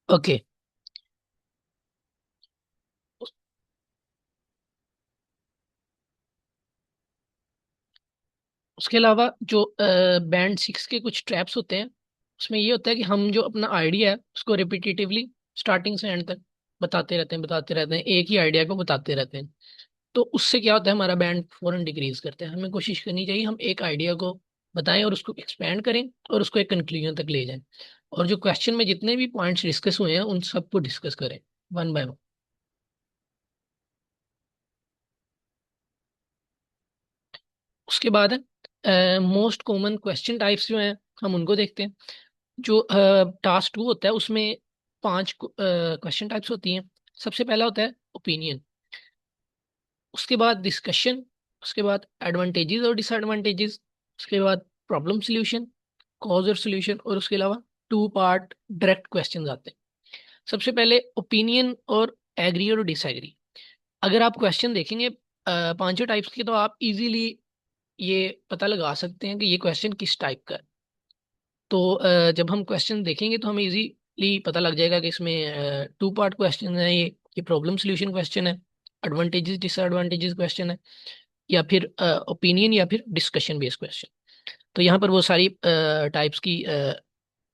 Okay. उसके अलावा जो बैंड सिक्स के कुछ ट्रैप्स होते हैं, उसमें ये होता है कि हम जो अपना आइडिया है उसको रिपीटेटिवली स्टार्टिंग से एंड तक बताते रहते हैं, एक ही आइडिया को बताते रहते हैं। तो उससे क्या होता है, हमारा बैंड फौरन डिक्रीज करता है। हमें कोशिश करनी चाहिए हम एक आइडिया को बताएं और उसको एक्सपेंड करें और उसको एक कंक्लूजन तक ले जाएं। और जो क्वेश्चन में जितने भी पॉइंट्स डिस्कस हुए हैं उन सबको डिस्कस करें वन बाय वन। उसके बाद है मोस्ट कॉमन क्वेश्चन टाइप्स जो हैं, हम उनको देखते हैं। जो टास्क टू होता है उसमें पांच क्वेश्चन टाइप्स होती हैं। सबसे पहला होता है ओपिनियन, उसके बाद डिस्कशन, उसके बाद एडवांटेजेस और डिसएडवांटेजेस, उसके बाद प्रॉब्लम सॉल्यूशन, कॉज और सॉल्यूशन, और उसके अलावा टू पार्ट डायरेक्ट क्वेश्चंस आते हैं। सबसे पहले ओपिनियन और एग्री और डिसएग्री। अगर आप क्वेश्चन देखेंगे पांचों टाइप्स के, तो आप इजीली ये पता लगा सकते हैं कि ये क्वेश्चन किस टाइप का है। तो जब हम क्वेश्चन देखेंगे तो हमें इजीली पता लग जाएगा कि इसमें टू पार्ट क्वेश्चन है, ये प्रॉब्लम सॉल्यूशन क्वेश्चन है, एडवांटेजेस डिसएडवांटेजेस क्वेश्चन है, या फिर ओपिनियन या फिर डिस्कशन बेस्ड क्वेश्चन। तो यहाँ पर वो सारी टाइप्स की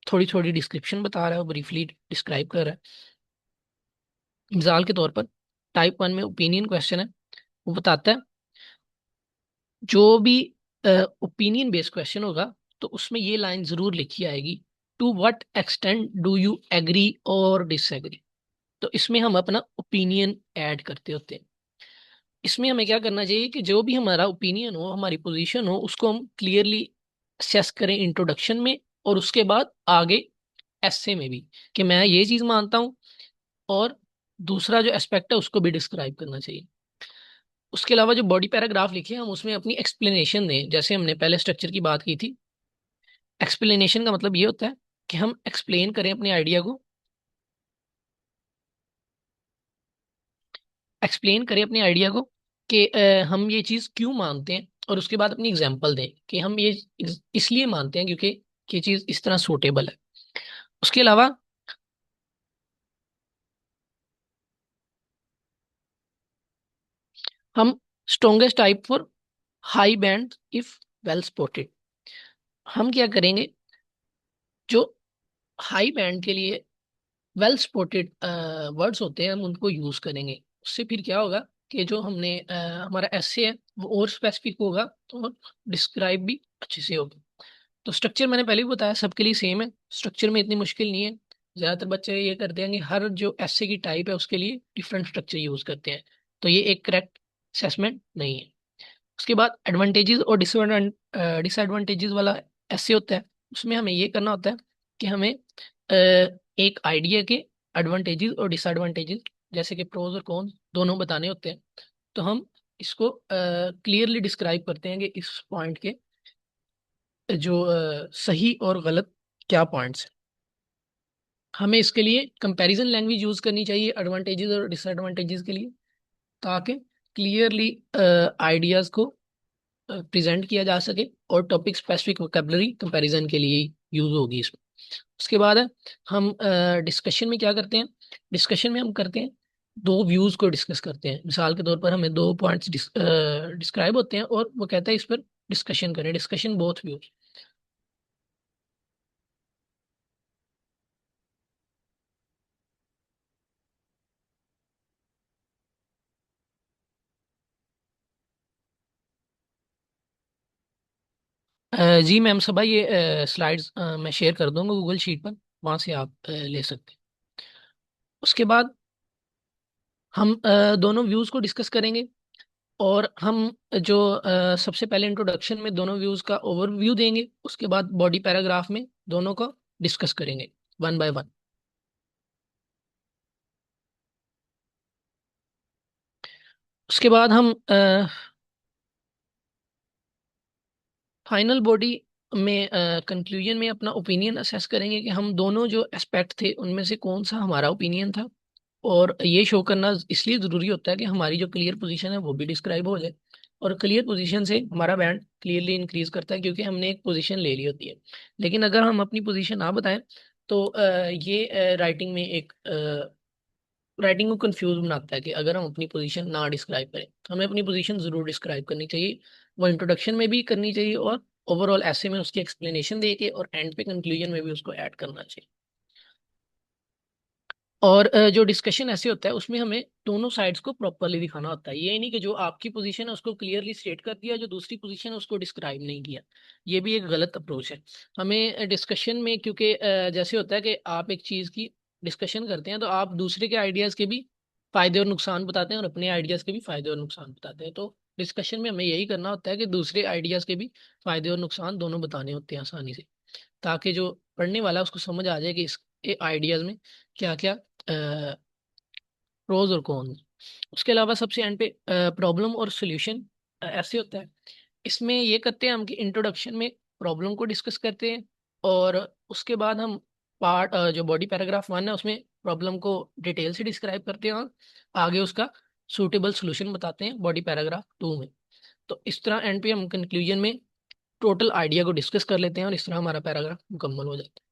थोड़ी थोड़ी डिस्क्रिप्शन बता रहा है, ब्रीफली डिस्क्राइब कर रहा है। मिसाल के तौर पर टाइप वन में ओपिनियन क्वेश्चन है, वो बताता है जो भी ओपिनियन बेस्ड क्वेश्चन होगा तो उसमें ये लाइन जरूर लिखी आएगी, to what extent do you agree or disagree. तो इसमें हम अपना ओपिनियन ऐड करते होते हैं। इसमें हमें क्या करना चाहिए कि जो भी हमारा ओपिनियन हो, हमारी पोजीशन हो, उसको हम क्लियरली असेस करें इंट्रोडक्शन में, और उसके बाद आगे एस्से में भी, कि मैं ये चीज मानता हूँ, और दूसरा जो एस्पेक्ट है उसको भी डिस्क्राइब करना चाहिए। उसके अलावा जो बॉडी पैराग्राफ लिखे हैं हम उसमें अपनी एक्सप्लेनेशन दें, जैसे हमने पहले स्ट्रक्चर की बात की थी। एक्सप्लेनेशन का मतलब ये होता है कि हम एक्सप्लेन करें अपने आइडिया को, कि हम ये चीज क्यों मानते हैं, और उसके बाद अपनी एग्जांपल दें कि हम ये इसलिए मानते हैं क्योंकि ये चीज इस तरह सूटेबल है। उसके अलावा हम strongest type for high band if well spotted, हम क्या करेंगे, जो हाई बैंड के लिए वेल स्पॉटेड वर्ड्स होते हैं हम उनको यूज करेंगे। उससे फिर क्या होगा कि जो हमने हमारा एसे है वो और स्पेसिफिक होगा, और डिस्क्राइब भी अच्छे से होगा। तो स्ट्रक्चर मैंने पहले भी बताया सबके लिए सेम है, स्ट्रक्चर में इतनी मुश्किल नहीं है। ज्यादातर बच्चे ये करते हैं कि हर जो एसे की टाइप है उसके लिए डिफरेंट स्ट्रक्चर यूज करते हैं, तो ये एक करेक्ट असेसमेंट नहीं है। उसके बाद एडवांटेजेस और डिसएडवांटेजेस वाला ऐसे होता है, उसमें हमें ये करना होता है कि हमें एक आइडिया के एडवांटेजेस और डिसएडवांटेजेस, जैसे कि प्रोज और कॉन्स दोनों बताने होते हैं। तो हम इसको क्लियरली डिस्क्राइब करते हैं कि इस पॉइंट के जो सही और गलत क्या पॉइंट्स हैं। हमें इसके लिए कंपैरिजन लैंग्वेज यूज करनी चाहिए एडवांटेजेस और डिसएडवांटेजेस के लिए, ताकि क्लियरली आइडियाज को प्रेजेंट किया जा सके, और टॉपिक स्पेसिफिक वोकेबलरी कंपैरिजन के लिए यूज होगी इसमें। उसके बाद है हम डिस्कशन में क्या करते हैं, डिस्कशन में हम करते हैं दो व्यूज को डिस्कस करते हैं। मिसाल के तौर पर हमें दो पॉइंट्स डिस्क्राइब होते हैं और वो कहता है इस पर डिस्कशन करें, डिस्कशन बोथ व्यूज। जी मैम सबा, ये स्लाइड्स मैं शेयर कर दूंगा गूगल शीट पर, वहां से आप ले सकते हैं। उसके बाद हम दोनों व्यूज को डिस्कस करेंगे, और हम जो सबसे पहले इंट्रोडक्शन में दोनों व्यूज का ओवरव्यू देंगे, उसके बाद बॉडी पैराग्राफ में दोनों को डिस्कस करेंगे वन बाय वन। उसके बाद हम फाइनल बॉडी में कंक्लूजन में अपना ओपिनियन असेस करेंगे कि हम दोनों जो एस्पेक्ट थे उनमें से कौन सा हमारा ओपिनियन था। और ये शो करना इसलिए ज़रूरी होता है कि हमारी जो क्लियर पोजीशन है वो भी डिस्क्राइब हो जाए, और क्लियर पोजीशन से हमारा बैंड क्लियरली इंक्रीज करता है क्योंकि हमने एक पोजीशन ले ली होती है। लेकिन अगर हम अपनी पोजीशन ना बताएं तो ये राइटिंग में एक राइटिंग को कंफ्यूज बनाता है कि अगर हम अपनी पोजीशन ना डिस्क्राइब करें, तो हमें अपनी पोजीशन जरूर डिस्क्राइब करनी चाहिए। वो इंट्रोडक्शन में भी करनी चाहिए और ओवरऑल ऐसे में उसकी एक्सप्लेनेशन दे के और एंड पे कंक्लूजन में भी उसको ऐड करना चाहिए। और जो डिस्कशन ऐसे होता है उसमें हमें दोनों साइड्स को प्रॉपरली दिखाना होता है। ये नहीं कि जो आपकी पोजीशन है उसको क्लियरली स्टेट कर दिया, जो दूसरी पोजीशन है उसको डिस्क्राइब नहीं किया। ये भी एक गलत अप्रोच है। हमें डिस्कशन में, क्योंकि जैसे होता है कि आप एक चीज़ की डिस्कशन करते हैं तो आप दूसरे के आइडियाज़ के भी फायदे और नुकसान बताते हैं और अपने आइडियाज़ के भी फायदे और नुकसान बताते हैं। तो डिस्कशन में हमें यही करना होता है कि दूसरे आइडियाज़ के भी फायदे और नुकसान दोनों बताने होते हैं आसानी से, ताकि जो पढ़ने वाला है उसको समझ आ जाए कि इस आइडियाज़ में क्या क्या प्रोज और कॉन्स। उसके अलावा सबसे एंड पे प्रॉब्लम और सोल्यूशन ऐसे होता है। इसमें ये करते हैं हम कि इंट्रोडक्शन में प्रॉब्लम को डिस्कस करते हैं और उसके बाद हम पार्ट जो बॉडी पैराग्राफ 1 है उसमें प्रॉब्लम को डिटेल से डिस्क्राइब करते हैं और आगे उसका सूटेबल सोल्यूशन बताते हैं बॉडी पैराग्राफ 2 में। तो इस तरह एंड पे हम कंक्लूजन में टोटल आइडिया को डिस्कस कर लेते हैं और इस तरह हमारा पैराग्राफ मुकम्मल हो जाता है।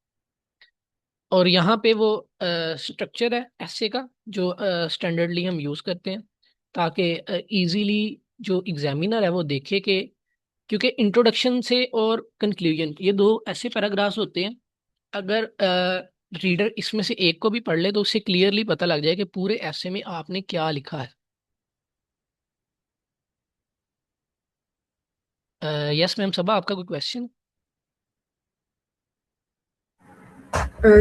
और यहाँ पे वो स्ट्रक्चर है ऐसे का जो स्टैंडर्डली हम यूज़ करते हैं, ताकि इजीली जो एग्जामिनर है वो देखे कि, क्योंकि इंट्रोडक्शन से और कंक्लूजन ये दो ऐसे पैराग्राफ्स होते हैं, अगर रीडर इसमें से एक को भी पढ़ ले तो उससे क्लियरली पता लग जाए कि पूरे ऐसे में आपने क्या लिखा है। यस मैम, सबा आपका कोई क्वेश्चन?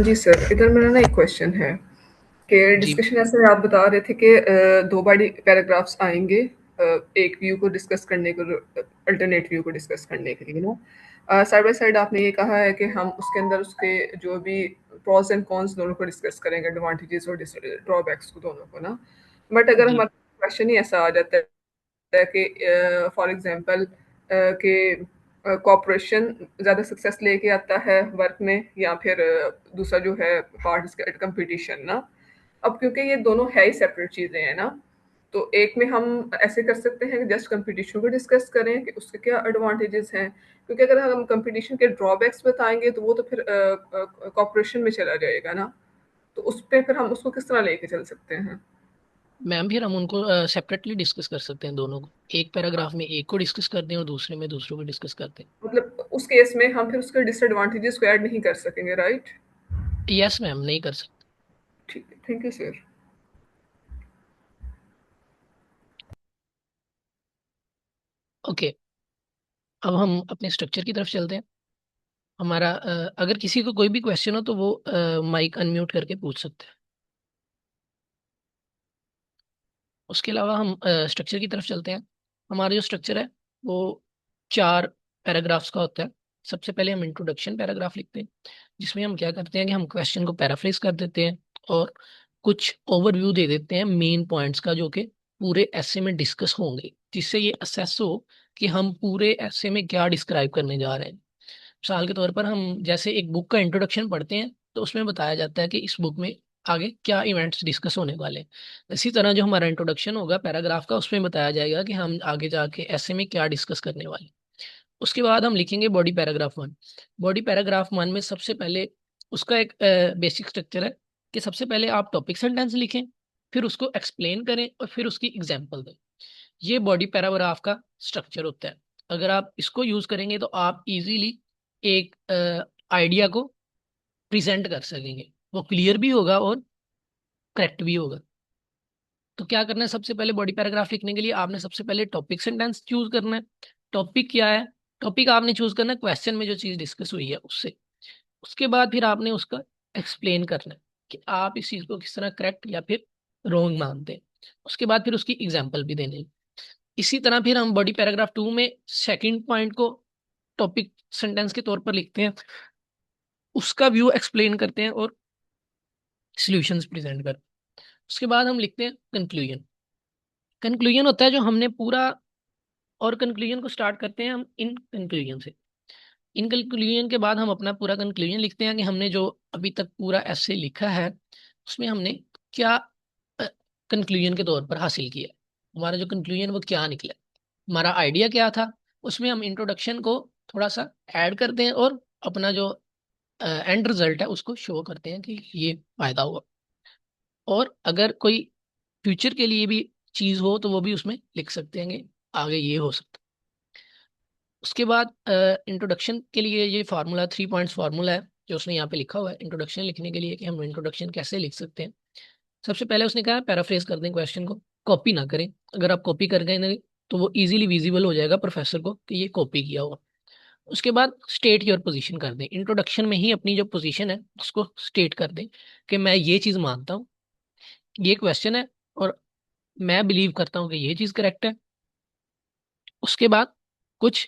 जी सर, इधर मेरा ना एक क्वेश्चन है कि जी डिस्कशन ऐसे आप बता रहे थे कि दो बॉडी पैराग्राफ्स आएंगे, एक व्यू को डिस्कस करने को, अल्टरनेट व्यू को डिस्कस करने के लिए ना साइड बाय साइड आपने ये कहा है कि हम उसके अंदर उसके जो भी प्रोस एंड कॉन्स दोनों को डिस्कस करेंगे, एडवांटेजेस और ड्रॉबैक्स को दोनों को ना। बट अगर जी हमारा क्वेश्चन ही ऐसा आ जाता है कि फॉर एग्जांपल कि कॉरपोरेशन ज़्यादा सक्सेस लेके आता है वर्क में, या फिर दूसरा जो है पार्ट इसका कंपटीशन ना। अब क्योंकि ये दोनों है ही सेपरेट चीज़ें हैं ना, तो एक में हम ऐसे कर सकते हैं कि जस्ट कंपटीशन को डिस्कस करें कि उसके क्या एडवांटेजेस हैं, क्योंकि अगर हम कंपटीशन के ड्रॉबैक्स बताएंगे तो वो तो फिर कॉरपोरेशन में चला जाएगा ना। तो उस पे फिर हम उसको किस तरह लेके चल सकते हैं? मैम, फिर हम उनको सेपरेटली डिस्कस कर सकते हैं दोनों को। एक पैराग्राफ में एक को डिस्कस करते हैं और दूसरे में दूसरों को डिस्कस करते मतलब उस केस में हम फिर उसके डिसएडवांटेजेस को ऐड नहीं कर सकेंगे, राइट? हैं। यस मैम, नहीं कर सकते। ठीक है, थैंक यू सर। ओके, अब हम अपने स्ट्रक्चर की तरफ चलते हैं। हमारा अगर किसी को कोई भी क्वेश्चन हो तो वो माइक अनम्यूट करके पूछ सकते हैं। उसके अलावा हम स्ट्रक्चर की तरफ चलते हैं। हमारा जो स्ट्रक्चर है वो 4 पैराग्राफ्स का होता है। सबसे पहले हम इंट्रोडक्शन पैराग्राफ लिखते हैं, जिसमें हम क्या करते हैं कि हम क्वेश्चन को पैराफ्रेज कर देते हैं और कुछ ओवरव्यू दे देते हैं मेन पॉइंट्स का, जो कि पूरे ऐसे में डिस्कस होंगे, जिससे ये असेस हो कि हम पूरे ऐसे में क्या डिस्क्राइब करने जा रहे हैं। मिसाल के तौर पर हम जैसे एक बुक का इंट्रोडक्शन पढ़ते हैं तो उसमें बताया जाता है कि इस बुक में आगे क्या इवेंट्स डिस्कस होने वाले हैं। इसी तरह जो हमारा इंट्रोडक्शन होगा पैराग्राफ का, उसमें बताया जाएगा कि हम आगे जाके ऐसे में क्या डिस्कस करने वाले हैं। उसके बाद हम लिखेंगे बॉडी पैराग्राफ 1। बॉडी पैराग्राफ 1 में सबसे पहले उसका एक बेसिक स्ट्रक्चर है कि सबसे पहले आप टॉपिक सेंटेंस लिखें, फिर उसको एक्सप्लेन करें और फिर उसकी एग्जाम्पल दें। ये बॉडी पैराग्राफ का स्ट्रक्चर होता है। अगर आप इसको यूज करेंगे तो आप इजीली एक आइडिया को प्रेजेंट कर सकेंगे, वो क्लियर भी होगा और करेक्ट भी होगा। तो क्या करना है, सबसे पहले बॉडी पैराग्राफ लिखने के लिए आपने सबसे पहले टॉपिक सेंटेंस चूज करना है। टॉपिक क्या है? टॉपिक आपने चूज करना है क्वेश्चन में जो चीज डिस्कस हुई है उससे। उसके बाद फिर आपने उसका एक्सप्लेन करना है कि आप इस चीज को किस तरह करेक्ट या फिर रॉन्ग मानते हैं। उसके बाद फिर उसकी एग्जाम्पल भी देने हैं। इसी तरह फिर हम बॉडी पैराग्राफ 2 में सेकंड पॉइंट को टॉपिक सेंटेंस के तौर पर लिखते हैं, उसका व्यू एक्सप्लेन करते हैं और सॉल्यूशंस प्रेजेंट करते हैं। उसके बाद हम लिखते हैं कंक्लूजन। कंक्लूजन होता है जो हमने पूरा, और कंक्लूजन को स्टार्ट करते हैं हम इन कंक्लूजन से। इन कंक्लूजन के बाद हम अपना पूरा कंक्लूजन लिखते हैं कि हमने जो अभी तक पूरा ऐसे लिखा है उसमें हमने क्या कंक्लूजन के तौर पर हासिल किया। हमारा जो कंक्लूजन वो क्या निकला, हमारा आइडिया क्या था। उसमें हम इंट्रोडक्शन को थोड़ा सा ऐड करते हैं और अपना जो एंड रिजल्ट है उसको शो करते हैं कि ये फायदा हुआ। और अगर कोई फ्यूचर के लिए भी चीज हो तो वो भी उसमें लिख सकते हैं कि आगे ये हो सकता है। उसके बाद इंट्रोडक्शन के लिए ये फार्मूला 3 पॉइंट्स फार्मूला है जो उसने यहाँ पे लिखा हुआ है इंट्रोडक्शन लिखने के लिए कि हम इंट्रोडक्शन कैसे लिख सकते हैं। सबसे पहले उसने कहा पैराफ्रेज कर दें क्वेश्चन को, कॉपी ना करें। अगर आप कॉपी कर गए ना तो वो इजीली विजिबल हो जाएगा प्रोफेसर को कि ये कॉपी किया हुआ। उसके बाद स्टेट योर पोजीशन कर दें, इंट्रोडक्शन में ही अपनी जो पोजीशन है उसको स्टेट कर दें कि मैं ये चीज मानता हूँ, ये क्वेश्चन है और मैं बिलीव करता हूँ कि ये चीज करेक्ट है। उसके बाद कुछ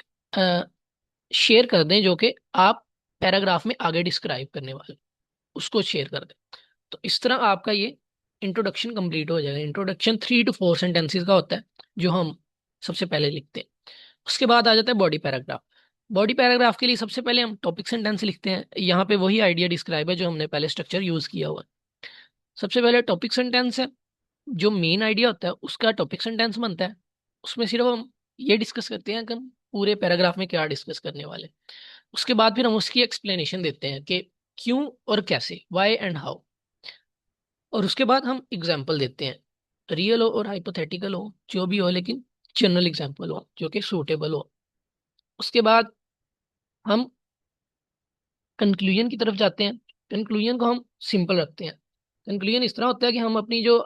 शेयर कर दें जो कि आप पैराग्राफ में आगे डिस्क्राइब करने वाले, उसको शेयर कर दें। तो इस तरह आपका ये इंट्रोडक्शन कंप्लीट हो जाएगा। इंट्रोडक्शन 3 to 4 सेंटेंसेस का होता है जो हम सबसे पहले लिखते हैं। उसके बाद आ जाता है बॉडी पैराग्राफ। बॉडी पैराग्राफ के लिए सबसे पहले हम टॉपिक सेंटेंस लिखते हैं। यहाँ पे वही आइडिया डिस्क्राइब है जो हमने पहले स्ट्रक्चर यूज किया हुआ है। सबसे पहले टॉपिक सेंटेंस है, जो मेन आइडिया होता है उसका टॉपिक सेंटेंस बनता है। उसमें सिर्फ हम ये डिस्कस करते हैं कि हम पूरे पैराग्राफ में क्या डिस्कस करने वाले हैं। उसके बाद फिर हम उसकी एक्सप्लेनेशन देते हैं कि क्यों और कैसे, वाई एंड हाउ। और उसके बाद हम एग्जाम्पल देते हैं, रियल हो और हाइपोथेटिकल हो जो भी हो, लेकिन जनरल एग्जाम्पल हो जो कि सूटेबल हो। उसके बाद हम कंक्लूजन की तरफ जाते हैं। कंक्लूजन को हम सिंपल रखते हैं। कंक्लूजन इस तरह होता है कि हम अपनी जो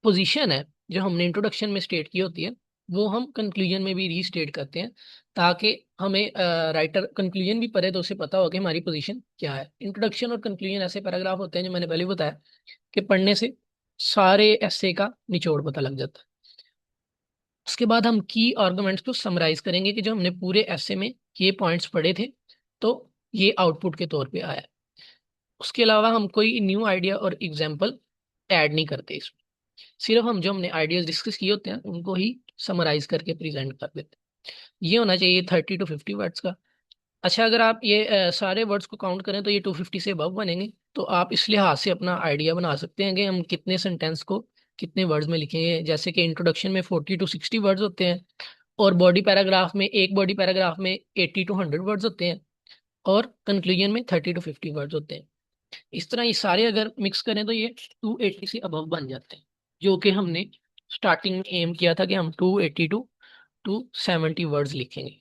पोजीशन है जो हमने इंट्रोडक्शन में स्टेट की होती है वो हम कंक्लूजन में भी रीस्टेट करते हैं, ताकि हमें राइटर कंक्लूजन भी पढ़े तो उसे पता हो कि हमारी पोजीशन क्या है। इंट्रोडक्शन और कंक्लूजन ऐसे पैराग्राफ होते हैं जो मैंने पहले बताया कि पढ़ने से सारे ऐसे का निचोड़ पता लग जाता है। उसके बाद हम की आर्गुमेंट्स को समराइज करेंगे कि जो हमने पूरे ऐसे में ये पॉइंट्स पढ़े थे तो ये आउटपुट के तौर पे आया है। उसके अलावा हम कोई न्यू आइडिया और एग्जाम्पल ऐड नहीं करते इसमें, सिर्फ हम जो हमने आइडियाज डिस्कस किए होते हैं उनको ही समराइज करके प्रेजेंट कर देते हैं। ये होना चाहिए 30 to 50 वर्ड्स का। अच्छा, अगर आप ये सारे वर्ड्स को काउंट करें तो ये 250 से अबव बनेंगे। तो आप इस लिहाज से अपना आइडिया बना सकते हैं कि हम कितने सेंटेंस को कितने वर्ड्स में लिखेंगे। जैसे कि इंट्रोडक्शन में 40 to 60 वर्ड्स होते हैं, और बॉडी पैराग्राफ में एक बॉडी पैराग्राफ में 80 to 100 वर्ड्स होते हैं, और कंक्लूजन में 30 to 50 वर्ड्स होते हैं। इस तरह ये सारे अगर मिक्स करें तो ये 280 से अबव बन जाते हैं, जो कि हमने स्टार्टिंग में एम किया था कि हम 280 to 270 वर्ड्स लिखेंगे।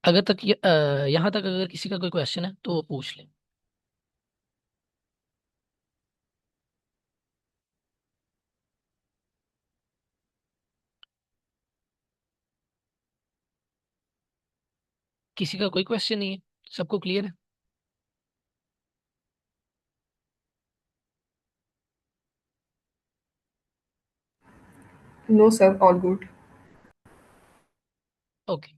अगर तक यहाँ तक अगर किसी का कोई क्वेश्चन है तो वो पूछ लें। किसी का कोई क्वेश्चन नहीं है, सबको क्लियर है? No, sir, all good. Okay.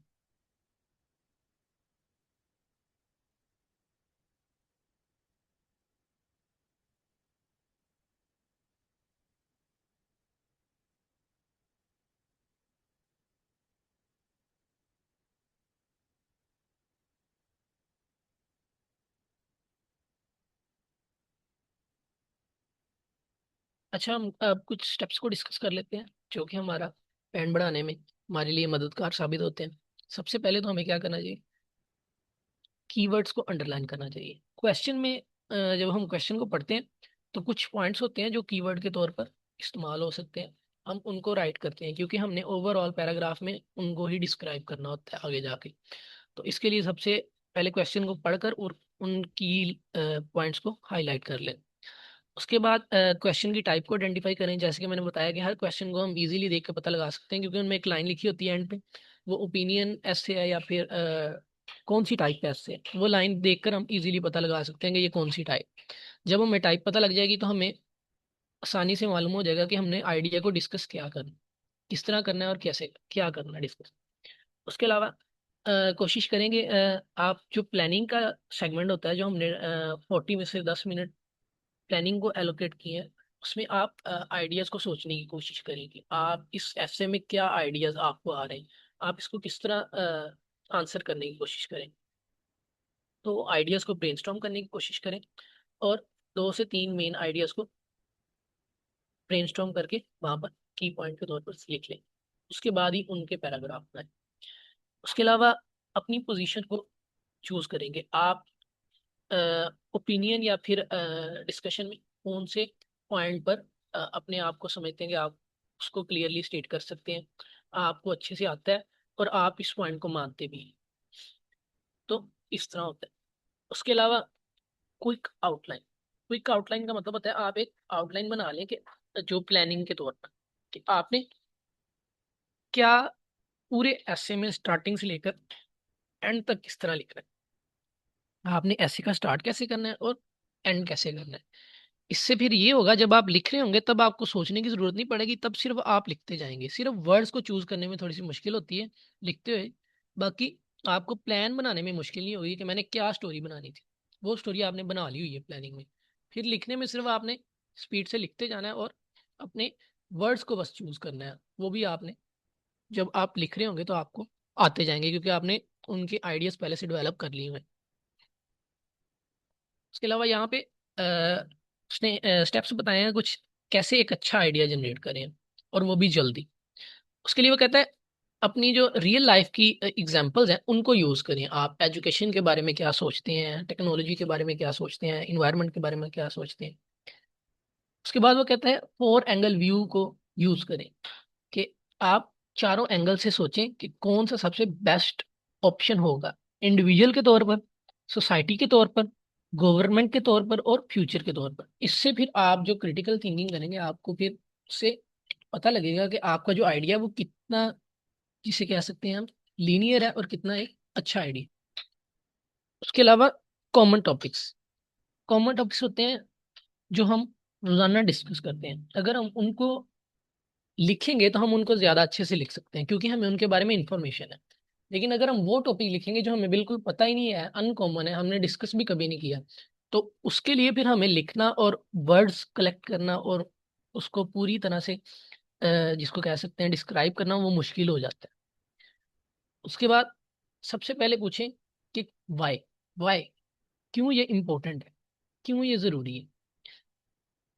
अच्छा, हम अब कुछ स्टेप्स को डिस्कस कर लेते हैं जो कि हमारा पैन बढ़ाने में हमारे लिए मददगार साबित होते हैं। सबसे पहले तो हमें क्या करना चाहिए, कीवर्ड्स को अंडरलाइन करना चाहिए। क्वेश्चन में जब हम क्वेश्चन को पढ़ते हैं तो कुछ पॉइंट्स होते हैं जो कीवर्ड के तौर पर इस्तेमाल हो सकते हैं, हम उनको राइट करते हैं क्योंकि हमने ओवरऑल पैराग्राफ में उनको ही डिस्क्राइब करना होता है आगे जाके। तो इसके लिए सबसे पहले क्वेश्चन को पढ़कर और उनकी पॉइंट्स को हाईलाइट कर लें। उसके बाद क्वेश्चन की टाइप को आइडेंटिफाई करें। जैसे कि मैंने बताया कि हर क्वेश्चन को हम इजीली देख कर पता लगा सकते हैं क्योंकि उनमें एक लाइन लिखी होती है एंड पे, वो ओपिनियन ऐसे है या फिर कौन सी टाइप है ऐसे, वो लाइन देखकर हम इजीली पता लगा सकते हैं कि ये कौन सी टाइप। जब हमें टाइप पता लग जाएगी तो हमें आसानी से मालूम हो जाएगा कि हमने आइडिया को डिस्कस क्या करना, किस तरह करना है और कैसे क्या करना है डिस्कस। उसके अलावा कोशिश करेंगे आप जो प्लानिंग का सेगमेंट होता है जो हमने 40 में से 10 मिनट प्लानिंग को एलोकेट किए हैं, उसमें आप आइडियाज को सोचने की कोशिश करें कि आप इस ऐसे में क्या आइडियाज आपको आ रहे हैं, आप इसको किस तरह आंसर करने की कोशिश करें। तो आइडियाज को ब्रेनस्टॉर्म करने की कोशिश करें और 2 से 3 मेन आइडियाज को ब्रेनस्टॉर्म करके वहां पर की पॉइंट के तौर पर लिख लें। उसके बाद ही उनके पैराग्राफ बनाएं। उसके अलावा अपनी पोजीशन को चूज करेंगे। आप ओपिनियन या फिर डिस्कशन में कौन से पॉइंट पर अपने आप को समझते हैं कि आप उसको क्लियरली स्टेट कर सकते हैं, आपको अच्छे से आता है और आप इस पॉइंट को मानते भी हैं। तो इस तरह होता है। उसके अलावा क्विक आउटलाइन। क्विक आउटलाइन का मतलब होता है आप एक आउटलाइन बना लें कि जो प्लानिंग के तौर पर कि आपने क्या पूरे ऐसे में स्टार्टिंग से लेकर एंड तक किस तरह लिखना है, आपने ऐसे का स्टार्ट कैसे करना है और एंड कैसे करना है। इससे फिर ये होगा जब आप लिख रहे होंगे तब आपको सोचने की जरूरत नहीं पड़ेगी, तब सिर्फ आप लिखते जाएंगे। सिर्फ वर्ड्स को चूज करने में थोड़ी सी मुश्किल होती है लिखते हुए, बाकी आपको प्लान बनाने में मुश्किल नहीं होगी कि मैंने क्या स्टोरी बनानी थी। वो स्टोरी आपने बना ली हुई है प्लानिंग में। फिर लिखने में सिर्फ आपने स्पीड से लिखते जाना है और अपने वर्ड्स को बस चूज करना है। वो भी आपने जब आप लिख रहे होंगे तो आपको आते जाएंगे क्योंकि आपने उनके आइडियाज पहले से डेवलप कर लिए हुए हैं। उसके अलावा यहाँ पे उसने स्टेप्स बताए हैं कुछ, कैसे एक अच्छा आइडिया जनरेट करें और वो भी जल्दी। उसके लिए वो कहता है अपनी जो रियल लाइफ की एग्जांपल्स हैं उनको यूज करें। आप एजुकेशन के बारे में क्या सोचते हैं, टेक्नोलॉजी के बारे में क्या सोचते हैं, इन्वायरमेंट के बारे में क्या सोचते हैं। उसके बाद वो कहता है फोर एंगल व्यू को यूज करें कि आप चारों एंगल से सोचें कि कौन सा सबसे बेस्ट ऑप्शन होगा, इंडिविजुअल के तौर पर, सोसाइटी के तौर पर, गवर्नमेंट के तौर पर और फ्यूचर के तौर पर। इससे फिर आप जो क्रिटिकल थिंकिंग करेंगे आपको फिर उससे पता लगेगा कि आपका जो आइडिया वो कितना, जिसे कह सकते हैं हम, लीनियर है और कितना एक अच्छा आइडिया। उसके अलावा कॉमन टॉपिक्स। कॉमन टॉपिक्स होते हैं जो हम रोजाना डिस्कस करते हैं, अगर हम उनको लिखेंगे तो हम उनको ज्यादा अच्छे से लिख सकते हैं क्योंकि हमें उनके बारे में इंफॉर्मेशन है। लेकिन अगर हम वो टॉपिक लिखेंगे जो हमें बिल्कुल पता ही नहीं है, अनकॉमन है, हमने डिस्कस भी कभी नहीं किया, तो उसके लिए फिर हमें लिखना और वर्ड्स कलेक्ट करना और उसको पूरी तरह से जिसको कह सकते हैं डिस्क्राइब करना वो मुश्किल हो जाता है। उसके बाद सबसे पहले पूछें कि वाई, वाई, क्यों ये इम्पोर्टेंट है, क्यों ये जरूरी है।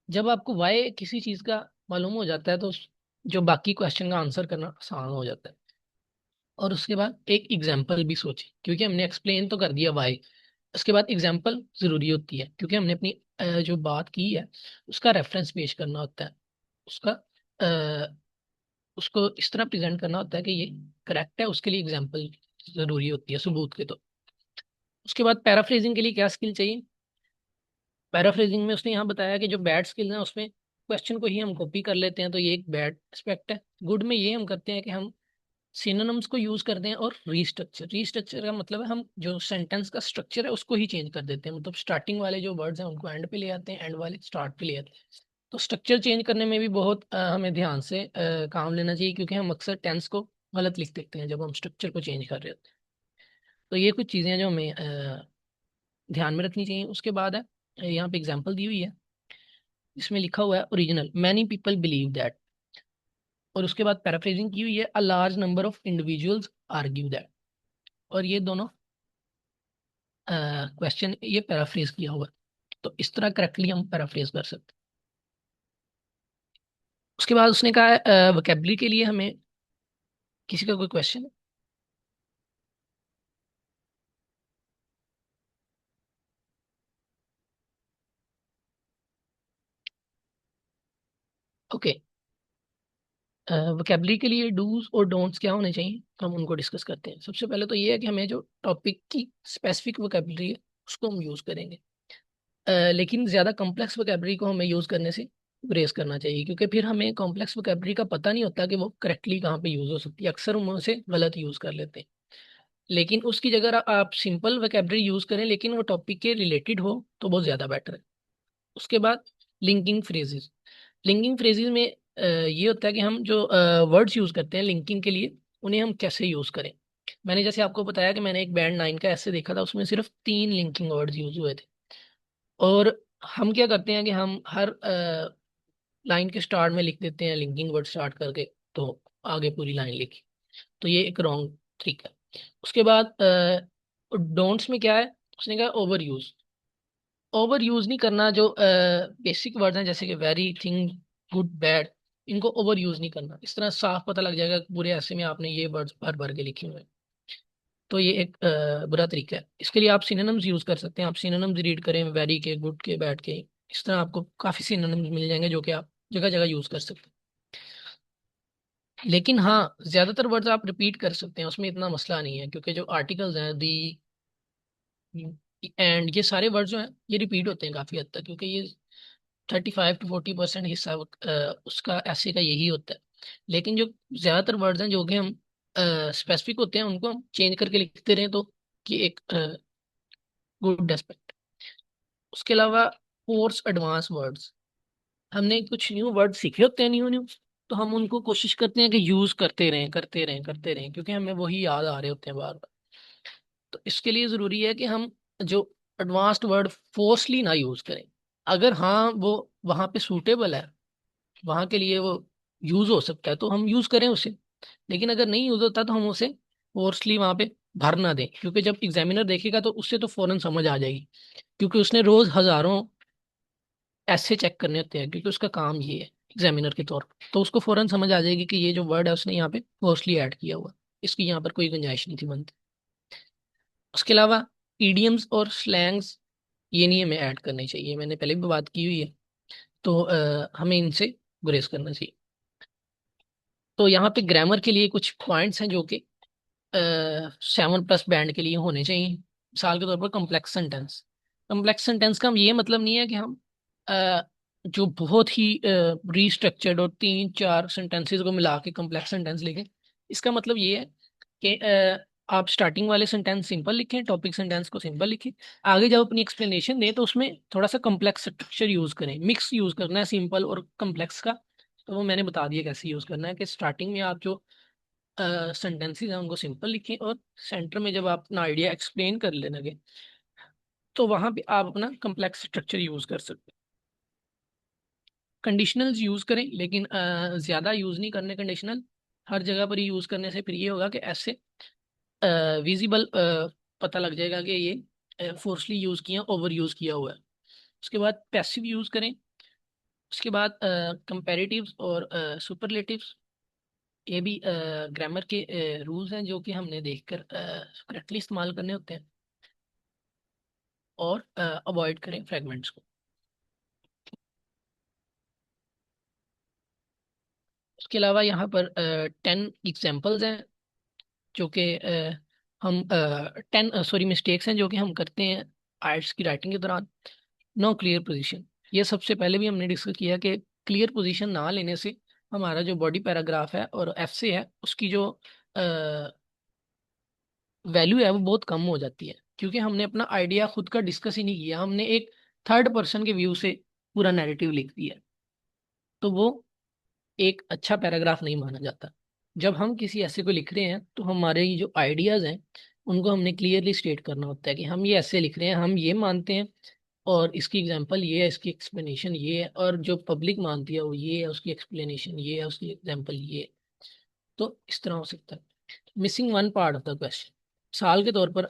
जब आपको वाई किसी चीज का मालूम हो जाता है तो जो बाकी क्वेश्चन का आंसर करना आसान हो जाता है। और उसके बाद एक एग्जाम्पल भी सोचें क्योंकि हमने एक्सप्लेन तो कर दिया वाई। उसके बाद एग्जाम्पल जरूरी होती है क्योंकि हमने अपनी जो बात की है उसका रेफरेंस पेश करना होता है, उसका अ, उसको इस तरह प्रेजेंट करना होता है कि ये करेक्ट है, उसके लिए एग्जाम्पल जरूरी होती है सबूत के तो। उसके बाद पैराफ्रेजिंग के लिए क्या स्किल चाहिए। पैराफ्रेजिंग में उसने यहाँ बताया कि जो बैड स्किल्स हैं उसमें क्वेश्चन को ही हम कॉपी कर लेते हैं, तो ये एक बैड एस्पेक्ट है। गुड में ये हम करते हैं कि हम सिनोनिम्स को यूज करते हैं और रीस्ट्रक्चर। रीस्ट्रक्चर का मतलब है हम जो सेंटेंस का स्ट्रक्चर है उसको ही चेंज कर देते हैं, मतलब स्टार्टिंग वाले जो वर्ड्स हैं उनको एंड पे ले आते हैं, एंड वाले स्टार्ट पे ले आते हैं। तो स्ट्रक्चर चेंज करने में भी बहुत हमें ध्यान से काम लेना चाहिए क्योंकि हम अक्सर टेंस को गलत लिख देते हैं जब हम स्ट्रक्चर को चेंज कर रहे होते हैं। तो ये कुछ चीज़ें हैं जो हमें ध्यान में रखनी चाहिए। उसके बाद है यहाँ पे एग्जाम्पल दी हुई है, इसमें लिखा हुआ है original many people believe that. और उसके बाद पैराफ्रेजिंग की हुई है a large number of individuals argue that. और ये दोनों क्वेश्चन ये पैराफ्रेज किया हुआ है, तो इस तरह करेक्टली हम पैराफ्रेज कर सकते हैं। उसके बाद उसने कहा है वोकेबलरी के लिए हमें, किसी का कोई क्वेश्चन। ओके, वोकेबलरी के लिए डूज और डोंट्स क्या होने चाहिए हम उनको डिस्कस करते हैं। सबसे पहले तो ये है कि हमें जो टॉपिक की स्पेसिफिक वोकेबलरी है उसको हम यूज करेंगे, लेकिन ज़्यादा कॉम्प्लेक्स वोकेबलरी को हमें यूज़ करने से ग्रेस करना चाहिए क्योंकि फिर हमें कॉम्प्लेक्स वोकेबलरी का पता नहीं होता कि वो करेक्टली कहाँ पे यूज़ हो सकती है, अक्सर हम उसे गलत यूज़ कर लेते हैं। लेकिन उसकी जगह आप सिंपल वोकेबलरी यूज़ करें लेकिन वो टॉपिक के रिलेटेड हो तो बहुत ज़्यादा बेटर है। उसके बाद लिंकिंग फ्रेजेस। लिंकिंग फ्रेजेस में ये होता है कि हम जो वर्ड्स यूज़ करते हैं लिंकिंग के लिए उन्हें हम कैसे यूज़ करें। मैंने जैसे आपको बताया कि मैंने एक बैंड 9 का ऐसे देखा था, उसमें सिर्फ 3 लिंकिंग वर्ड्स यूज हुए थे। और हम क्या करते हैं कि हम हर लाइन के स्टार्ट में लिख देते हैं लिंकिंग वर्ड स्टार्ट करके, तो आगे पूरी लाइन लिखी। तो ये एक रॉन्ग तरीका है। उसके बाद डोंट्स में क्या है, उसने कहा ओवर यूज। ओवर यूज नहीं करना, जो बेसिक वर्ड हैं जैसे कि वेरी, थिंग, गुड, बैड, इनको ओवर यूज नहीं करना। इस तरह साफ पता लग जाएगा कि पूरे ऐसे में आपने ये वर्ड्स भर भर के लिखे हुए हैं। तो ये एक बुरा तरीका है। इसके लिए आप सिनोनिम्स यूज कर सकते हैं। आप सिनोनिम्स रीड करें, वेरी के, गुड के, बैड के, इस तरह आपको काफी सिनोनिम्स मिल जाएंगे जो कि आप जगह जगह यूज कर सकते हैं। लेकिन हाँ, ज्यादातर वर्ड्स आप रिपीट कर सकते हैं, उसमें इतना मसला नहीं है, क्योंकि जो आर्टिकल्स हैं, दी एंड, ये सारे वर्ड जो हैं ये रिपीट होते हैं काफी हद तक, क्योंकि ये 35 to 40% हिस्सा उसका ऐसे का यही होता है। लेकिन जो ज्यादातर वर्ड्स हैं जो कि हम स्पेसिफिक होते हैं, उनको हम चेंज करके लिखते रहे तो कि एक गुड एस्पेक्ट। उसके अलावा कोर्स एडवांस वर्ड्स, हमने कुछ न्यू वर्ड सीखे होते हैं, न्यू न्यू, तो हम उनको कोशिश करते हैं कि यूज करते रहें, करते रहें, करते रहें, क्योंकि हमें वही याद आ रहे होते हैं बार बार। तो इसके लिए जरूरी है कि हम जो एडवांस्ड वर्ड फोर्सली ना यूज करें। अगर हाँ वो वहां पे सूटेबल है, वहां के लिए वो यूज हो सकता है, तो हम यूज करें उसे। लेकिन अगर नहीं यूज होता तो हम उसे फोर्सली वहां पे भर ना दें, क्योंकि जब एग्जामिनर देखेगा तो उससे तो फौरन समझ आ जाएगी, क्योंकि उसने रोज हजारों ऐसे चेक करने होते हैं, क्योंकि उसका काम ये है एग्जामिनर के तौर पर। तो उसको फौरन समझ आ जाएगी कि ये जो वर्ड है उसने यहाँ पे फोर्सली ऐड किया हुआ, इसकी यहाँ पर कोई गुंजाइश नहीं थी बनती। उसके अलावा ईडियम्स और स्लैंग्स, ये नहीं हमें ऐड करने चाहिए, मैंने पहले भी बात की हुई है। तो हमें इनसे गुरेज करना चाहिए। तो यहाँ पे ग्रामर के लिए कुछ पॉइंट्स हैं जो कि 7+ बैंड के लिए होने चाहिए। मिसाल के तौर पर कम्प्लेक्स सेंटेंस। कम्प्लेक्स सेंटेंस का हम ये मतलब नहीं है कि हम अ, जो बहुत ही रीस्ट्रक्चर्ड और 3-4 सेंटेंसेस को मिला के कम्प्लेक्स सेंटेंस लिखें। इसका मतलब ये है कि आप स्टार्टिंग वाले सेंटेंस सिंपल लिखें, टॉपिक सेंटेंस को सिंपल लिखें, आगे जब अपनी एक्सप्लेनेशन दें तो उसमें थोड़ा सा कम्प्लेक्स स्ट्रक्चर यूज करें, मिक्स यूज करना है सिंपल और कम्प्लेक्स का। तो वो मैंने बता दिया कैसे यूज करना है, कि स्टार्टिंग में आप जो सेंटेंसेस हैं उनको सिंपल लिखें, और सेंटर में जब आप अपना आइडिया एक्सप्लेन कर लेने लगे तो वहां पे आप अपना कम्प्लेक्स स्ट्रक्चर यूज कर सकते हैं। कंडीशनल्स यूज करें, लेकिन ज्यादा यूज नहीं करने कंडीशनल। हर जगह पर यूज करने से फिर ये होगा कि ऐसे विजिबल पता लग जाएगा कि ये फोर्सली यूज किया, ओवर यूज किया हुआ है। उसके बाद पैसिव यूज करें। उसके बाद कंपैरेटिव्स और सुपरलेटिव्स, ये भी ग्रामर के रूल्स हैं जो कि हमने देखकर करेक्टली इस्तेमाल करने होते हैं। और अवॉइड करें फ्रेगमेंट्स को। उसके अलावा यहाँ पर 10 एग्जाम्पल्स हैं जो कि हम 10 मिस्टेक्स हैं जो कि हम करते हैं आर्ट्स की राइटिंग के दौरान। नो क्लियर पोजीशन, ये सबसे पहले भी हमने डिस्कस किया कि क्लियर पोजीशन ना लेने से हमारा जो बॉडी पैराग्राफ है और एफ से है उसकी जो वैल्यू है वो बहुत कम हो जाती है, क्योंकि हमने अपना आइडिया खुद का डिस्कस ही नहीं किया, हमने एक थर्ड पर्सन के व्यू से पूरा नैरेटिव लिख दिया। तो वो एक अच्छा पैराग्राफ नहीं माना जाता। जब हम किसी ऐसे को लिख रहे हैं तो हमारे ये जो आइडियाज हैं उनको हमने क्लियरली स्टेट करना होता है कि हम ये ऐसे लिख रहे हैं, हम ये मानते हैं, और इसकी एग्जांपल ये है, इसकी एक्सप्लेनेशन ये है, और जो पब्लिक मानती है वो ये है, उसकी एक्सप्लेनेशन ये है, उसकी एग्जांपल ये है। तो इस तरह हो सकता है। Missing one part of the question, साल के तौर पर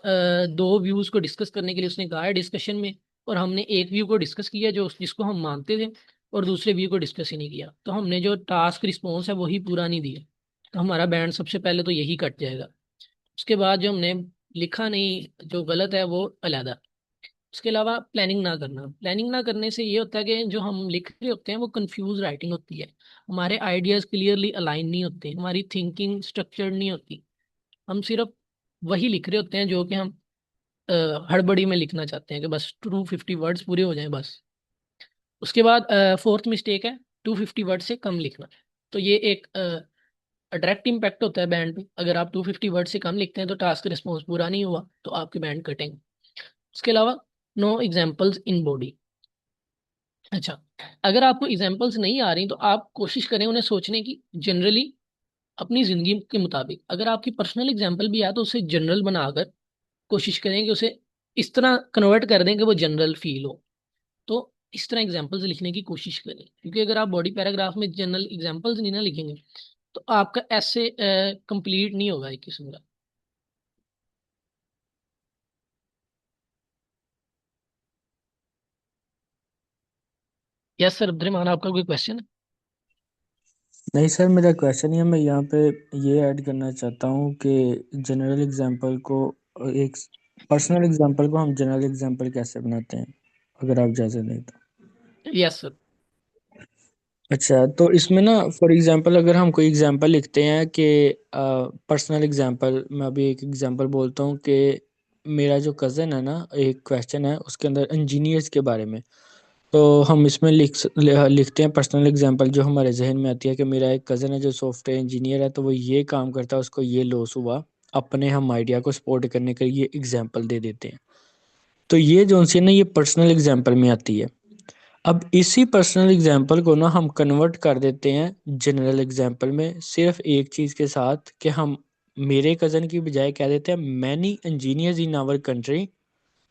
दो व्यूज को डिस्कस करने के लिए उसने कहा है डिस्कशन में, और हमने एक व्यू को डिस्कस किया जो जिसको हम मानते थे, और दूसरे व्यू को डिस्कस ही नहीं किया, तो हमने जो टास्क रिस्पॉन्स है वही पूरा नहीं दिया। तो हमारा बैंड सबसे पहले तो यही कट जाएगा। उसके बाद जो हमने लिखा नहीं, जो गलत है वो अलहदा। उसके अलावा प्लानिंग ना करना, प्लानिंग ना करने से ये होता है कि जो हम लिख रहे होते हैं वो कंफ्यूज राइटिंग होती है, हमारे आइडियाज क्लियरली अलाइन नहीं होते, हमारी थिंकिंग स्ट्रक्चर्ड नहीं होती। हम सिर्फ वही लिख रहे होते हैं जो कि हम हड़बड़ी में लिखना चाहते हैं, कि बस 250 वर्ड्स पूरे हो जाएं बस। उसके बाद फोर्थ मिस्टेक है 250 वर्ड से कम लिखना। तो ये एक डायरेक्ट इम्पैक्ट होता है बैंड पे। अगर आप 250 वर्ड से कम लिखते हैं तो टास्क रिस्पॉन्स पूरा नहीं हुआ, तो आपके बैंड कटेंगे। उसके अलावा नो एग्जाम्पल्स इन बॉडी। अच्छा, अगर आपको एग्जाम्पल्स नहीं आ रही तो आप कोशिश करें उन्हें सोचने की जनरली, अपनी जिंदगी के मुताबिक। अगर आपकी पर्सनल एग्जाम्पल भी है तो उसे जनरल बनाकर कोशिश करें कि उसे इस तरह कन्वर्ट कर दें कि वो जनरल फील हो। तो इस तरह एग्जाम्पल्स लिखने की कोशिश करें, क्योंकि अगर आप बॉडी पैराग्राफ में जनरल एग्जाम्पल्स नहीं ना लिखेंगे तो आपका ऐसे कंप्लीट नहीं होगा एक किस्म का। यस सर, अब्दुल रहमान, आपका कोई क्वेश्चन? नहीं सर, मेरा क्वेश्चन है, मैं यहाँ पे ये ऐड करना चाहता हूँ कि जनरल एग्जांपल को एक पर्सनल एग्जांपल को हम जनरल एग्जांपल कैसे बनाते हैं, अगर आप इजाज़त दें तो। Yes sir. अच्छा, तो इसमें ना फॉर एग्जांपल अगर हम कोई एग्जांपल लिखते हैं कि पर्सनल एग्जांपल, मैं अभी एक एग्जांपल बोलता हूँ कि मेरा जो कज़न है ना, एक क्वेश्चन है उसके अंदर इंजीनियर्स के बारे में। तो हम इसमें लिखते हैं पर्सनल एग्जांपल जो हमारे जहन में आती है कि मेरा एक कज़न है जो सॉफ्टवेयर इंजीनियर है, तो वो ये काम करता है, उसको ये लॉस हुआ। अपने हम आइडिया को सपोर्ट करने के लिए एग्जांपल दे देते हैं। तो ये जो सी है ना, ये पर्सनल एग्जांपल में आती है। अब इसी पर्सनल एग्जांपल को ना हम कन्वर्ट कर देते हैं जनरल एग्जांपल में, सिर्फ एक चीज़ के साथ कि हम मेरे कज़न की बजाय कह देते हैं many engineers in our country.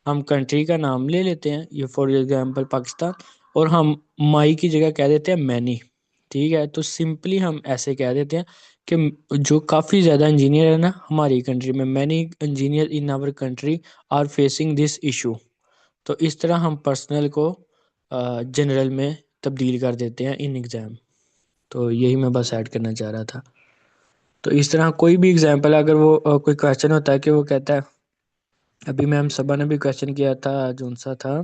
हम कंट्री का नाम ले लेते हैं, ये फॉर एग्जांपल पाकिस्तान, और हम माई की जगह कह देते हैं मैनी। ठीक है, तो सिंपली हम ऐसे कह देते हैं कि जो काफ़ी ज़्यादा इंजीनियर है ना हमारी कंट्री में, many engineer in our country are facing this issue. तो इस तरह हम पर्सनल को जनरल में तब्दील कर देते हैं इन एग्ज़ाम। तो यही मैं बस ऐड करना चाह रहा था। तो इस तरह कोई भी एग्जांपल अगर वो कोई क्वेश्चन होता है कि वो कहता है, अभी मैम सबा ने भी क्वेश्चन किया था जो सा था,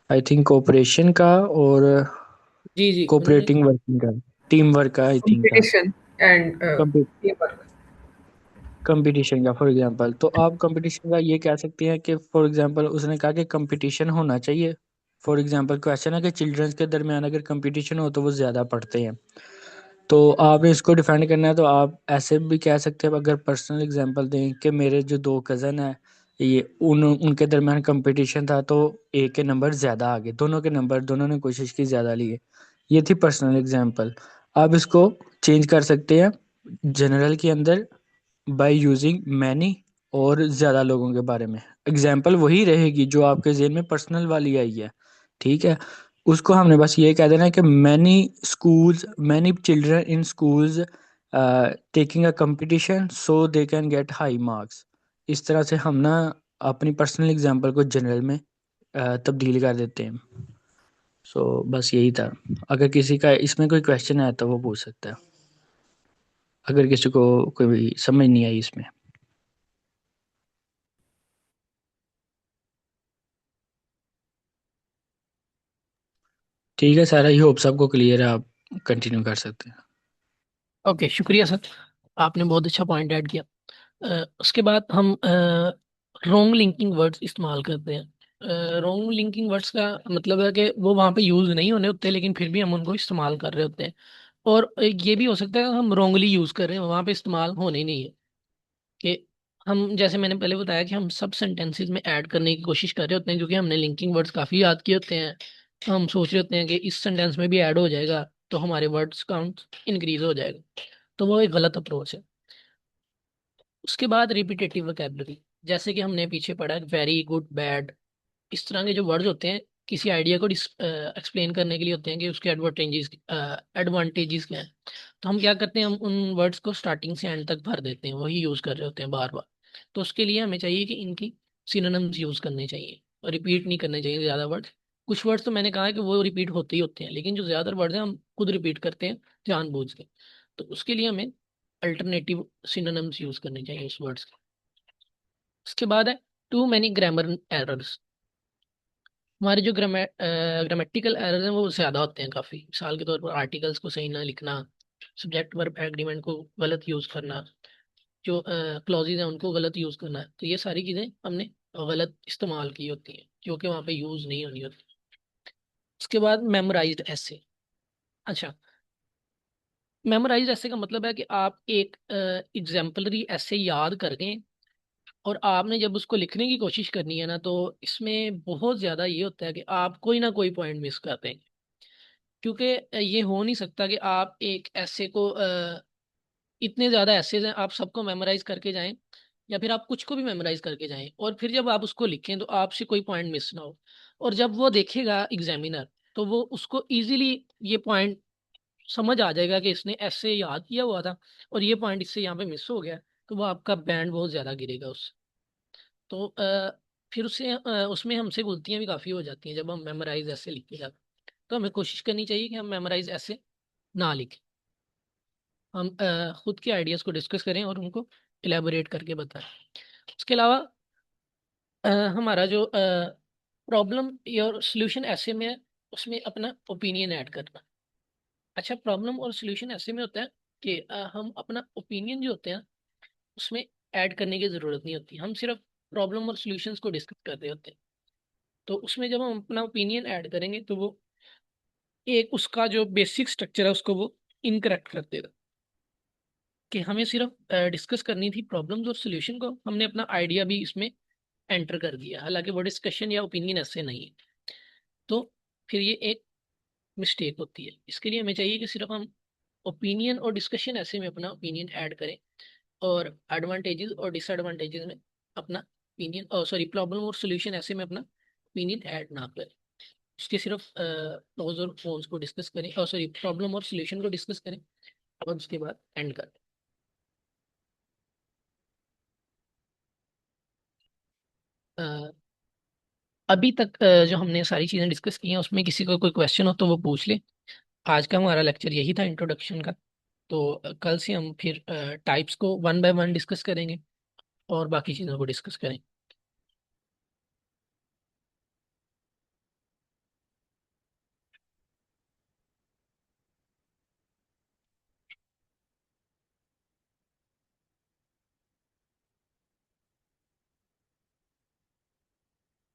आई थिंक कोऑपरेशन का और जी जी, उन्होंने। कोऑपरेटिंग वर्किंग का, टीम वर्क का आई थिंक था। Competition and team work. Competition का फॉर एग्जांपल, तो आप कंपटीशन का ये कह सकते हैं कि फॉर एग्जांपल उसने कहा कि कंपटीशन होना चाहिए। फॉर एग्जांपल क्वेश्चन है कि चिल्ड्रंस के दरमियान अगर कंपटीशन हो तो वो ज़्यादा पढ़ते हैं। तो आपने इसको डिफाइन करना है, तो आप ऐसे भी कह सकते हैं अगर पर्सनल एग्जांपल दें कि मेरे जो दो कज़न हैं, ये उनके दरमियान कंपटीशन था तो एक के नंबर ज़्यादा आ गए, दोनों के नंबर, दोनों ने कोशिश की ज़्यादा लिए। ये थी पर्सनल एग्जांपल। आप इसको चेंज कर सकते हैं जनरल के अंदर बाय यूजिंग मैनी, और ज़्यादा लोगों के बारे में एग्जाम्पल वही रहेगी जो आपके जेहन में पर्सनल वाली आई है। ठीक है, उसको हमने बस ये कह देना है कि many schools, many children in schools taking a competition so they can get high marks. इस तरह से हम ना अपनी पर्सनल एग्जाम्पल को जनरल में तब्दील कर देते हैं। सो बस यही था। अगर किसी का इसमें कोई क्वेश्चन है तो वो पूछ सकता है, अगर किसी को कोई समझ नहीं आई इसमें। ठीक है सर, आई होप सबको क्लियर है, आप कंटिन्यू कर सकते हैं। ओके, शुक्रिया सर। आपने बहुत अच्छा पॉइंट ऐड किया। उसके बाद हम रॉन्ग लिंकिंग वर्ड्स इस्तेमाल करते हैं। रॉन्ग लिंकिंग वर्ड्स का मतलब है कि वो वहाँ पे यूज़ नहीं होने होते, लेकिन फिर भी हम उनको इस्तेमाल कर रहे होते हैं। और ये भी हो सकता है कि हम रॉन्गली यूज़ कर रहे हैं, वहाँ पे इस्तेमाल होने ही नहीं है। कि हम, जैसे मैंने पहले बताया, कि हम सब सेंटेंसेस में ऐड करने की कोशिश कर रहे होते हैं, क्योंकि हमने लिंकिंग वर्ड्स काफ़ी याद किए होते हैं। हम सोच रहे होते हैं कि इस सेंटेंस में भी ऐड हो जाएगा तो हमारे वर्ड्स काउंट इंक्रीज हो जाएगा। तो वो एक गलत अप्रोच है। उसके बाद रिपीटेटिव वोकैबुलरी, जैसे कि हमने पीछे पढ़ा, वेरी, गुड, बैड, इस तरह के जो वर्ड्स होते हैं किसी आइडिया को एक्सप्लेन करने के लिए होते हैं कि उसके एडवांटेजेस एडवांटेजेस क्या हैं। तो हम क्या करते हैं, हम उन वर्ड्स को स्टार्टिंग से एंड तक भर देते हैं, वही यूज कर रहे होते हैं बार बार। तो उसके लिए हमें चाहिए कि इनकी सिनोनिम्स यूज करने चाहिए और रिपीट नहीं करने चाहिए ज्यादा वर्ड्स। कुछ वर्ड्स तो मैंने कहा है कि वो रिपीट होते ही होते हैं, लेकिन जो ज्यादातर वर्ड्स हैं हम खुद रिपीट करते हैं जानबूझ के। तो उसके लिए हमें अल्टरनेटिव सिनोनिम्स यूज करने चाहिए उस वर्ड्स के। उसके बाद है टू मैनी ग्रामर एरर्स। हमारे जो ग्रामेटिकल एरर्स हैं वो ज़्यादा होते हैं काफ़ी। मिसाल के तौर पर आर्टिकल्स को सही ना लिखना, सब्जेक्ट वर्ब एग्रीमेंट को गलत यूज़ करना, जो क्लॉजेज हैं उनको गलत यूज़ करना। तो ये सारी चीज़ें हमने गलत इस्तेमाल की होती हैं, जो कि वहाँ पे यूज़ नहीं होनी होती। उसके बाद मेमोराइज्ड ऐसे। अच्छा, मेमोराइज्ड ऐसे का मतलब है कि आप एक एग्जाम्पलरी ऐसे याद करके, और आपने जब उसको लिखने की कोशिश करनी है ना, तो इसमें बहुत ज़्यादा ये होता है कि आप कोई ना कोई पॉइंट मिस करते हैं। क्योंकि ये हो नहीं सकता कि आप एक ऐसे को इतने ज्यादा ऐसे हैं आप सबको मेमोराइज करके जाएं, या फिर आप कुछ को भी मेमोराइज करके जाएं और फिर जब आप उसको लिखें तो आपसे कोई पॉइंट मिस ना हो। और जब वो देखेगा एग्जामिनर, तो वो उसको इजीली ये पॉइंट समझ आ जाएगा कि इसने ऐसे याद किया हुआ था और ये पॉइंट इससे यहाँ पे मिस हो गया। तो वो आपका बैंड बहुत ज्यादा गिरेगा उससे। तो फिर उससे उसमें हमसे गलतियां भी काफी हो जाती हैं जब हम मेमोराइज ऐसे लिखते जाते हैं। तो हमें कोशिश करनी चाहिए कि हम मेमोराइज ऐसे ना लिखें। हम खुद के आइडियाज को डिस्कस करें और उनको इलेबोरेट करके बताएं। उसके अलावा हमारा जो प्रॉब्लम और सॉल्यूशन ऐसे में है, उसमें अपना ओपिनियन ऐड करना। अच्छा, प्रॉब्लम और सॉल्यूशन ऐसे में होता है कि हम अपना ओपिनियन जो होते हैं उसमें ऐड करने की जरूरत नहीं होती, हम सिर्फ प्रॉब्लम और सॉल्यूशंस को डिस्कस कर रहे होते हैं। तो उसमें जब हम अपना ओपिनियन ऐड करेंगे तो वो एक उसका जो बेसिक स्ट्रक्चर है उसको वो इनकरेक्ट कर देगा, कि हमें सिर्फ डिस्कस करनी थी प्रॉब्लम्स और सॉल्यूशन को, हमने अपना आइडिया भी इसमें एंटर कर दिया, हालांकि वो डिस्कशन या ओपिनियन ऐसे नहीं है। तो फिर ये एक मिस्टेक होती है। इसके लिए हमें चाहिए कि सिर्फ हम ओपिनियन और डिस्कशन ऐसे में अपना ओपिनियन ऐड करें, और एडवांटेजेस और डिसएडवांटेजेस में अपना ओपिनियन, और सॉरी प्रॉब्लम और सॉल्यूशन ऐसे में अपना ओपिनियन ऐड ना करें। इसके सिर्फ प्रोज और कॉन्स को डिस्कस करें, और सॉरी प्रॉब्लम और सॉल्यूशन को डिस्कस करें, और उसके बाद एंड करें। अ, अभी तक जो हमने सारी चीज़ें डिस्कस की हैं उसमें किसी को कोई क्वेश्चन हो तो वो पूछ ले। आज का हमारा लेक्चर यही था इंट्रोडक्शन का। तो कल से हम फिर टाइप्स को वन बाय वन डिस्कस करेंगे और बाकी चीज़ों को डिस्कस करेंगे।